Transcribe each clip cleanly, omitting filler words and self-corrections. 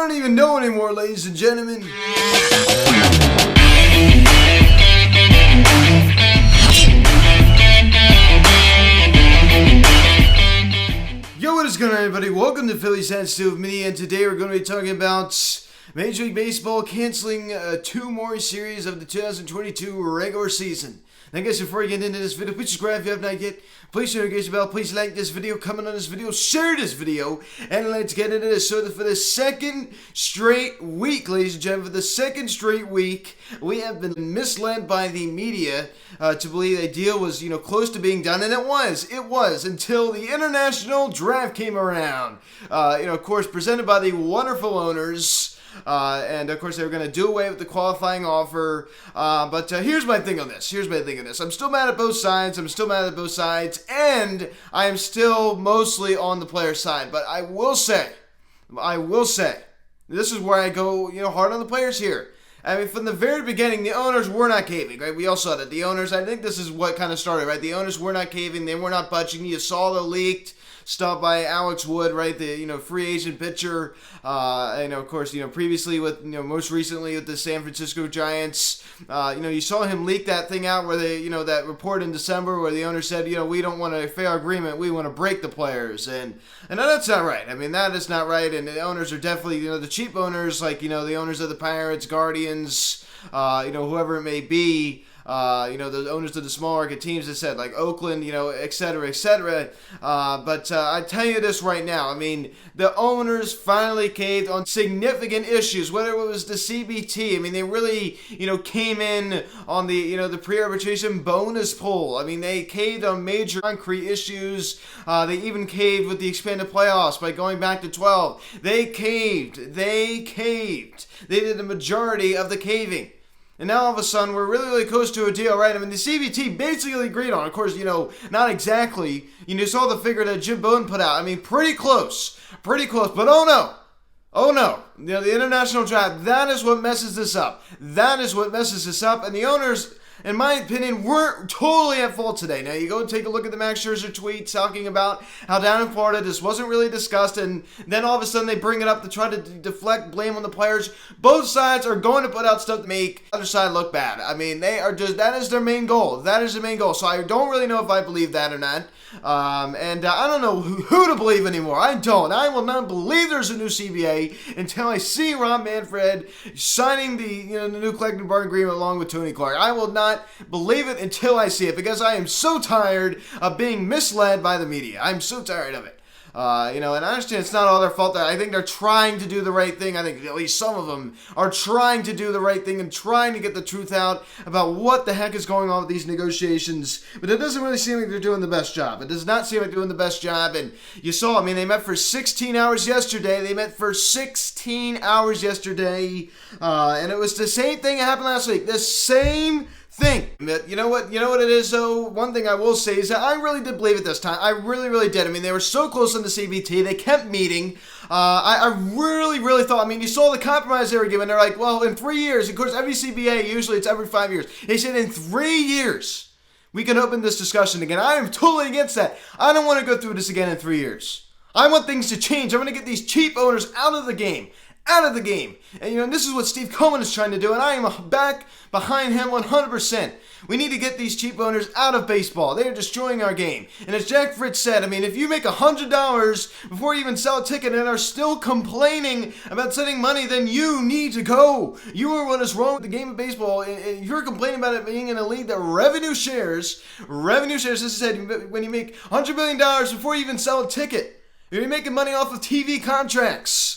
don't even know anymore, ladies and gentlemen. Yo, what is going on, everybody? Welcome to Phillies Sensitive Mini, and today we're going to be talking about Major League Baseball canceling 2 more series of the 2022 regular season. Now, guys, before I get into this video, please subscribe if you have not yet. Please turn on the notification bell. Please like this video, comment on this video, share this video, and let's get into this. So, for the second straight week, ladies and gentlemen, for the second straight week, we have been misled by the media to believe a deal was, close to being done, and it was. It was until the international draft came around. Of course, presented by the wonderful owners. And of course they were going to do away with the qualifying offer, but here's my thing on this. I'm still mad at both sides, and I am still mostly on the player side, but I will say, this is where I go, hard on the players here. I mean, from the very beginning, the owners were not caving, right? We all saw that. The owners, I think this is what kind of started, right? The owners were not caving. They were not budging. You saw the leaked stuff by Alex Wood, right? The, free agent pitcher. And, of course, previously with, most recently with the San Francisco Giants. You saw him leak that thing out where they, that report in December where the owner said, we don't want a fair agreement. We want to break the players. And that's not right. I mean, that is not right. And the owners are definitely, the cheap owners, like, the owners of the Pirates, Guardians, whoever it may be. The owners of the small market teams that said, like Oakland, et cetera, et cetera. But I tell you this right now. I mean, the owners finally caved on significant issues, whether it was the CBT. I mean, they really, came in on the, the pre-arbitration bonus pool. I mean, they caved on major concrete issues. They even caved with the expanded playoffs by going back to 12. They caved. They did the majority of the caving. And now all of a sudden, we're really, really close to a deal, right? I mean, the CBT basically agreed on. Of course, not exactly. You saw the figure that Jim Bowden put out. I mean, pretty close. But oh no. The international draft, that is what messes this up. And the owners, in my opinion, weren't totally at fault today. Now, you go and take a look at the Max Scherzer tweet talking about how down in Florida this wasn't really discussed, and then all of a sudden they bring it up to try to deflect blame on the players. Both sides are going to put out stuff to make the other side look bad. I mean, that is their main goal. So I don't really know if I believe that or not. And I don't know who to believe anymore. I will not believe there's a new CBA until I see Rob Manfred signing the new collective bargaining agreement along with Tony Clark. I will not believe it until I see it, because I am so tired of being misled by the media. I'm so tired of it. And I understand it's not all their fault. I think they're trying to do the right thing. I think at least some of them are trying to do the right thing and trying to get the truth out about what the heck is going on with these negotiations. But it doesn't really seem like they're doing the best job. It does not seem like they're doing the best job. And you saw, they met for 16 hours yesterday. And it was the same thing that happened last week. The same thing. But you know what it is, though? One thing I will say is that I really did believe it this time. I really, really did. I mean, they were so close on the CBT. They kept meeting. I really, really thought, you saw the compromise they were given. They're like, well, in 3 years, of course, every CBA, usually it's every 5 years. They said in 3 years, we can open this discussion again. I am totally against that. I don't want to go through this again in 3 years. I want things to change. I want to get these cheap owners out of the game. And this is what Steve Cohen is trying to do, and I am back behind him 100%. We need to get these cheap owners out of baseball. They are destroying our game. And as Jack Fritz said, if you make $100 before you even sell a ticket and are still complaining about sending money, then you need to go. You are what is wrong with the game of baseball. And you're complaining about it being in a league that revenue shares, as I said, when you make $100 million before you even sell a ticket, you're making money off of TV contracts.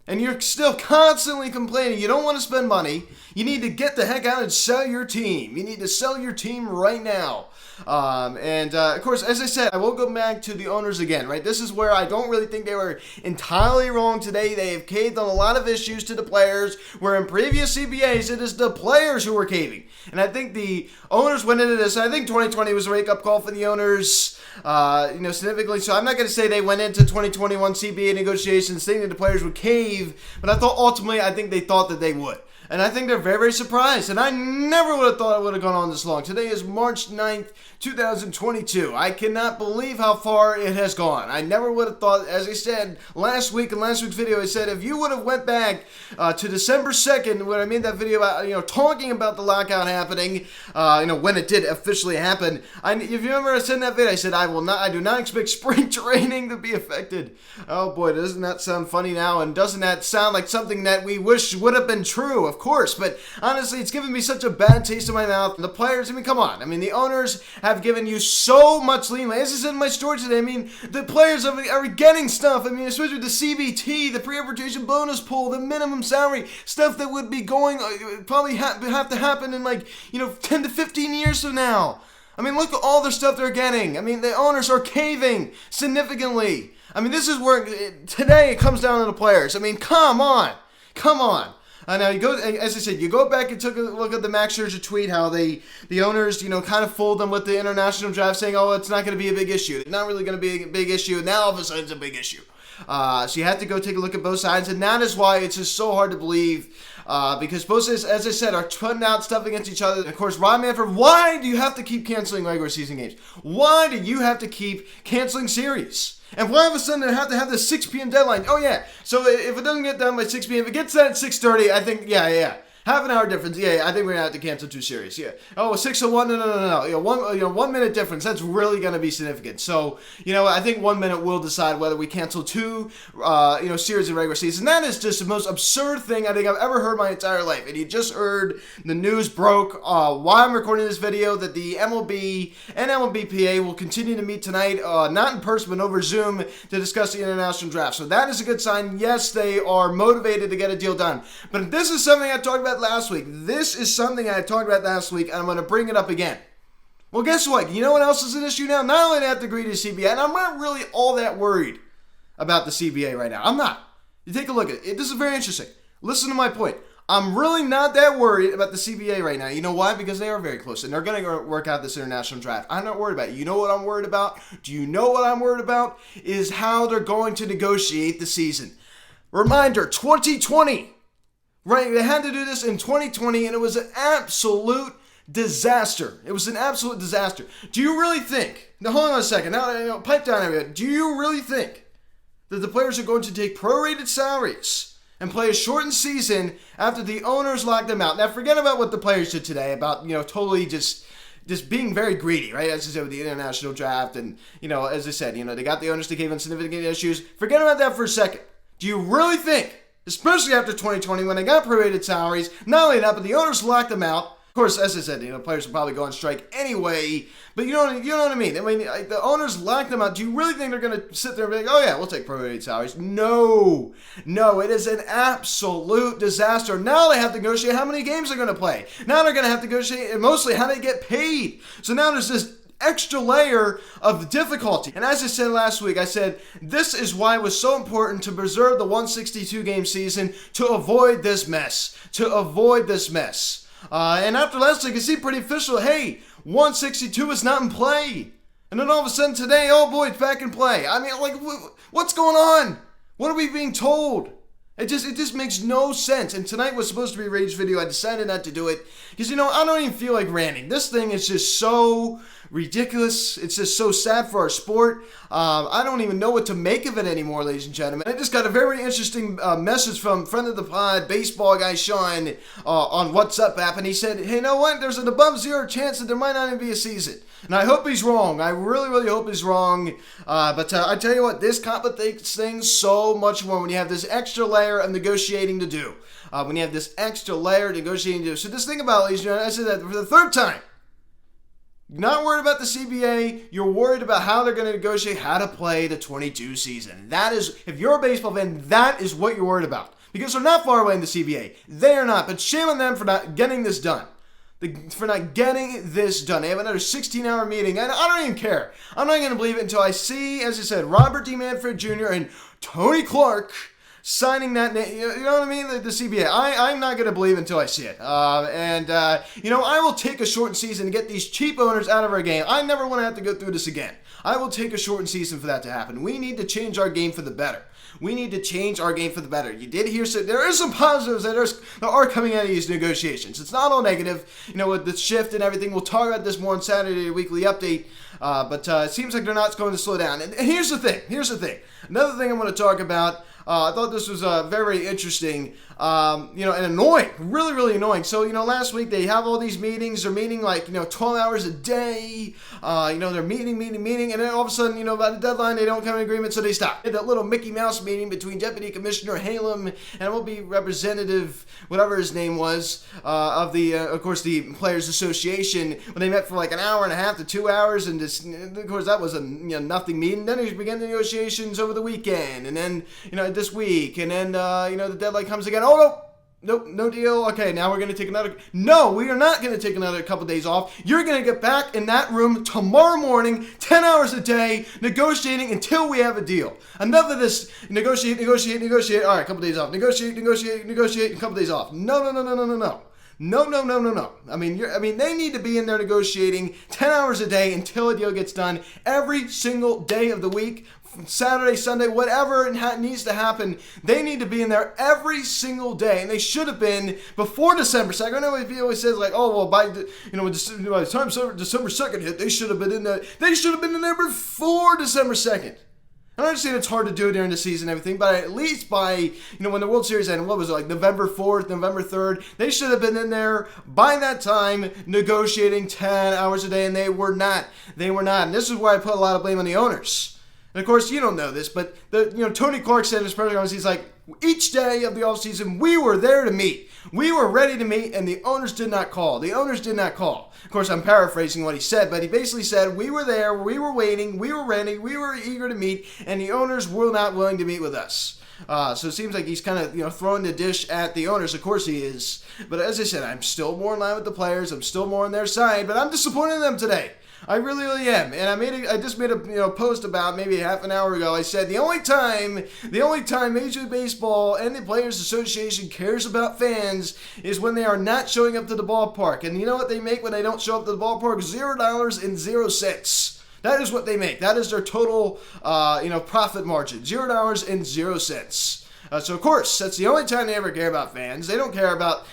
And you're still constantly complaining. You don't want to spend money. You need to get the heck out and sell your team. You need to sell your team right now. Of course, as I said, I will go back to the owners again, right? This is where I don't really think they were entirely wrong today. They have caved on a lot of issues to the players, where in previous CBAs, it is the players who were caving. And I think the owners went into this. I think 2020 was a wake-up call for the owners, significantly. So I'm not going to say they went into 2021 CBA negotiations thinking the players would cave, but I think they thought that they would. And I think they're very, very surprised. And I never would have thought it would have gone on this long. Today is March 9th, 2022. I cannot believe how far it has gone. I never would have thought, as I said last week in last week's video, I said if you would have went back to December 2nd when I made that video about, talking about the lockout happening, when it did officially happen. If you remember I said in that video, I said I do not expect spring training to be affected. Oh boy, doesn't that sound funny now? And doesn't that sound like something that we wish would have been true? Of course, but honestly, it's given me such a bad taste in my mouth. The players, come on. The owners have given you so much leeway. As I said in my story today, the players are getting stuff. Especially with the CBT, the pre-arbitration bonus pool, the minimum salary, stuff that would be going, probably have to happen in 10 to 15 years from now. Look at all the stuff they're getting. The owners are caving significantly. This is where, today it comes down to the players. Come on. Now you go, as I said, you go back and took a look at the Max Scherzer tweet, how the owners, kind of fooled them with the international draft, saying, oh, it's not going to be a big issue. It's not really going to be a big issue. And now all of a sudden it's a big issue. So you have to go take a look at both sides. And that is why it's just so hard to believe, because both sides, as I said, are putting out stuff against each other. And of course, Rob Manfred, why do you have to keep canceling regular season games? Why do you have to keep canceling series? And why all of a sudden they have to have the 6 p.m. deadline? Oh, yeah. So if it doesn't get done by 6 p.m., if it gets done at 6:30, I think, yeah. Half an hour difference. Yeah, I think we're going to have to cancel 2 series. Yeah. Oh, 6:01. No. 1 minute difference. That's really going to be significant. So, I think 1 minute will decide whether we cancel 2, series of regular season. That is just the most absurd thing I think I've ever heard my entire life. And you just heard the news broke while I'm recording this video that the MLB and MLBPA will continue to meet tonight, not in person, but over Zoom to discuss the international draft. So that is a good sign. Yes, they are motivated to get a deal done. But this is something I talked about last week. This is something I talked about last week, and I'm going to bring it up again. Well, guess what? You know what else is an issue now? Not only do I have to agree to the CBA, and I'm not really all that worried about the CBA right now. I'm not. You take a look at it. This is very interesting. Listen to my point. I'm really not that worried about the CBA right now. You know why? Because they are very close, and they're going to work out this international draft. I'm not worried about it. You know what I'm worried about? Do you know what I'm worried about? Is how they're going to negotiate the season. Reminder, 2020. Right, they had to do this in 2020, and it was an absolute disaster. It was an absolute disaster. Do you really think, now hold on a second, now pipe down everybody, do you really think that the players are going to take prorated salaries and play a shortened season after the owners locked them out? Now forget about what the players did today about, totally just being very greedy, right? As I said with the international draft, and, as I said, they got the owners to cave on significant issues. Forget about that for a second. Do you really think, especially after 2020 when they got prorated salaries, not only that, but the owners locked them out? Of course, as I said, players will probably go on strike anyway, but you know what I mean? The owners locked them out. Do you really think they're going to sit there and be like, oh yeah, we'll take prorated salaries? No, it is an absolute disaster. Now they have to negotiate how many games they're going to play. Now they're going to have to negotiate mostly how they get paid. So now there's this extra layer of difficulty. And as I said last week, I said this is why it was so important to preserve the 162 game season to avoid this mess. And after last week, it seemed pretty official. Hey, 162 is not in play. And then all of a sudden today, oh boy, it's back in play. What's going on? What are we being told? It just makes no sense. And tonight was supposed to be a rage video. I decided not to do it because, I don't even feel like ranting. This thing is just so ridiculous. It's just so sad for our sport. I don't even know what to make of it anymore, ladies and gentlemen. I just got a very interesting message from friend of the pod, baseball guy Sean, on WhatsApp app, and he said, hey, you know what? There's an above 0 chance that there might not even be a season. And I hope he's wrong. I really, really hope he's wrong. But I tell you what, this complicates things so much more when you have this extra layer of negotiating to do. When you have this extra layer of negotiating to do. So just think about it, ladies and gentlemen. I said that for the third time. You're not worried about the CBA. You're worried about how they're going to negotiate how to play the 22 season. That is, if you're a baseball fan, that is what you're worried about. Because they're not far away in the CBA. They are not. But shame on them for not getting this done. They have another 16-hour meeting, and I don't even care. I'm not going to believe it until I see, as I said, Robert D. Manfred Jr. and Tony Clark signing that name. You know what I mean? The CBA. I'm not going to believe until I see it. I will take a shortened season to get these cheap owners out of our game. I never want to have to go through this again. I will take a shortened season for that to happen. We need to change our game for the better. We need to change our game for the better. You did hear there is some positives that are coming out of these negotiations. It's not all negative, with the shift and everything. We'll talk about this more on Saturday weekly update. But it seems like they're not going to slow down. And here's the thing. Another thing I want to talk about. I thought this was very interesting, and annoying, really, really annoying. So, last week they have all these meetings. They're meeting 12 hours a day. They're meeting, and then all of a sudden, by the deadline, they don't come to an agreement, so they stop. That little Mickey Mouse meeting between Deputy Commissioner Halem and will be Representative, whatever his name was, of the Players Association, when they met for an hour and a half to 2 hours, and just, of course, that was a nothing meeting. Then they began the negotiations over the weekend, and then, this week, and then, the deadline comes again. Oh, nope, no deal. Okay, now we're going to take another. No, we are not going to take another couple days off. You're going to get back in that room tomorrow morning, 10 hours a day, negotiating until we have a deal. Enough of this negotiate. All right, a couple days off. Negotiate, a couple days off. No. No. I mean, they need to be in there negotiating 10 hours a day until a deal gets done every single day of the week. Saturday, Sunday, whatever needs to happen, they need to be in there every single day, and they should have been before December 2nd. I know he always says by the time December 2nd hit, they should have been in there. They should have been in there before December 2nd. I understand it's hard to do it during the season and everything, but at least by, when the World Series ended, what was it, November 4th, November 3rd, they should have been in there by that time negotiating 10 hours a day, and they were not. And this is where I put a lot of blame on the owners. And of course, you don't know this, but Tony Clark said in his press conference, he's like, each day of the offseason, we were there to meet. We were ready to meet, and the owners did not call. Of course, I'm paraphrasing what he said, but he basically said, we were there, we were waiting, we were ready, we were eager to meet, and the owners were not willing to meet with us. So it seems like he's kind of, throwing the dish at the owners. Of course he is. But as I said, I'm still more in line with the players. I'm still more on their side, but I'm disappointed in them today. I really, really am. And I just made a post about maybe half an hour ago. I said the only time Major League Baseball and the Players Association cares about fans is when they are not showing up to the ballpark. And you know what they make when they don't show up to the ballpark? $0.00. That is what they make. That is their total profit margin. $0.00. So, of course, that's the only time they ever care about fans. They don't care about,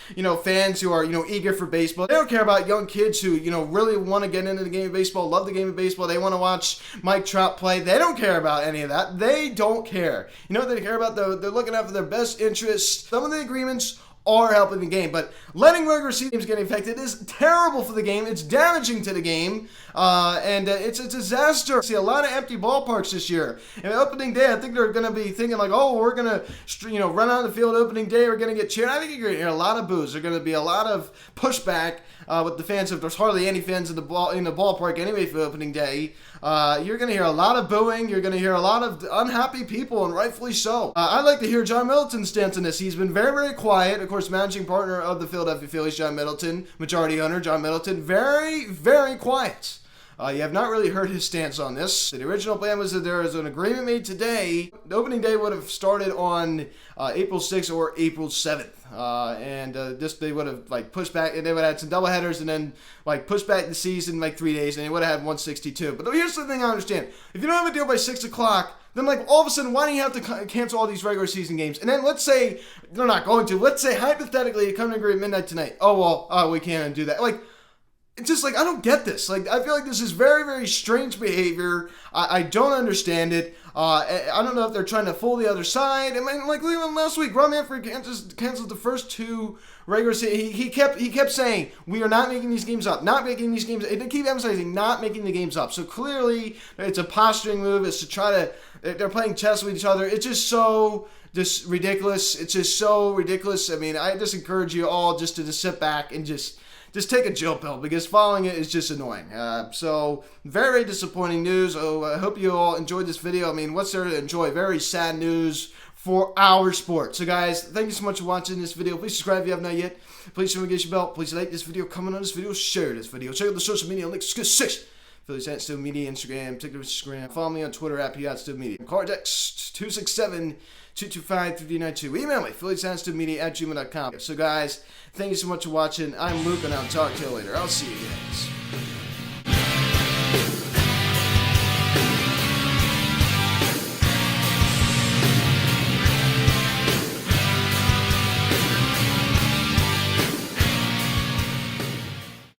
fans who are, eager for baseball. They don't care about young kids who, really want to get into the game of baseball, love the game of baseball. They want to watch Mike Trout play. They don't care about any of that. They don't care. You know what they care about, though? They're looking out for their best interests. Some of the agreements are helping the game, but letting regular season games get infected is terrible for the game. It's damaging to the game, and it's a disaster. I see a lot of empty ballparks this year. And opening day, I think they're going to be thinking we're going to, run out of the field opening day. We're going to get cheered. I think you're going to hear a lot of boos. There's going to be a lot of pushback with the fans. If there's hardly any fans in the ballpark anyway for opening day, you're going to hear a lot of booing. You're going to hear a lot of unhappy people, and rightfully so. I'd like to hear John Middleton's stance on this. He's been very, very quiet. Of course, managing partner of the Philadelphia Phillies, John Middleton, majority owner, John Middleton, very, very quiet. You have not really heard his stance on this. The original plan was that there was an agreement made today. The opening day would have started on April 6th or April 7th. They would have pushed back, and they would have had some doubleheaders, and then pushed back the season 3 days, and they would have had 162. But here's the thing I understand: if you don't have a deal by 6 o'clock, then all of a sudden, why do you have to cancel all these regular season games? And then let's say they're not going to. Let's say hypothetically you come to agree at midnight tonight. We can't do that. It's just I don't get this. I feel like this is very, very strange behavior. I don't understand it. I don't know if they're trying to fool the other side. I mean, last week, Rob Manfred canceled the first two regular season. He kept saying, we are not making these games up. Not making these games up. They keep emphasizing not making the games up. So clearly, it's a posturing move. It's to try to, they're playing chess with each other. It's just ridiculous. It's just so ridiculous. I mean, I just encourage you all just to sit back and just take a chill pill, because following it is just annoying. So, very disappointing news. I hope you all enjoyed this video. I mean, what's there to enjoy? Very sad news for our sport. So, guys, thank you so much for watching this video. Please subscribe if you have not yet. Please show me your bell. Please like this video, comment on this video, share this video. Check out the social media links. Phillies Still Media, Instagram, TikTok, Instagram. Follow me on Twitter at Still Card text 267-225-3392. Email me, philliesstillmedia@gmail.com. So guys, thank you so much for watching. I'm Luke, and I'll talk to you later. I'll see you guys.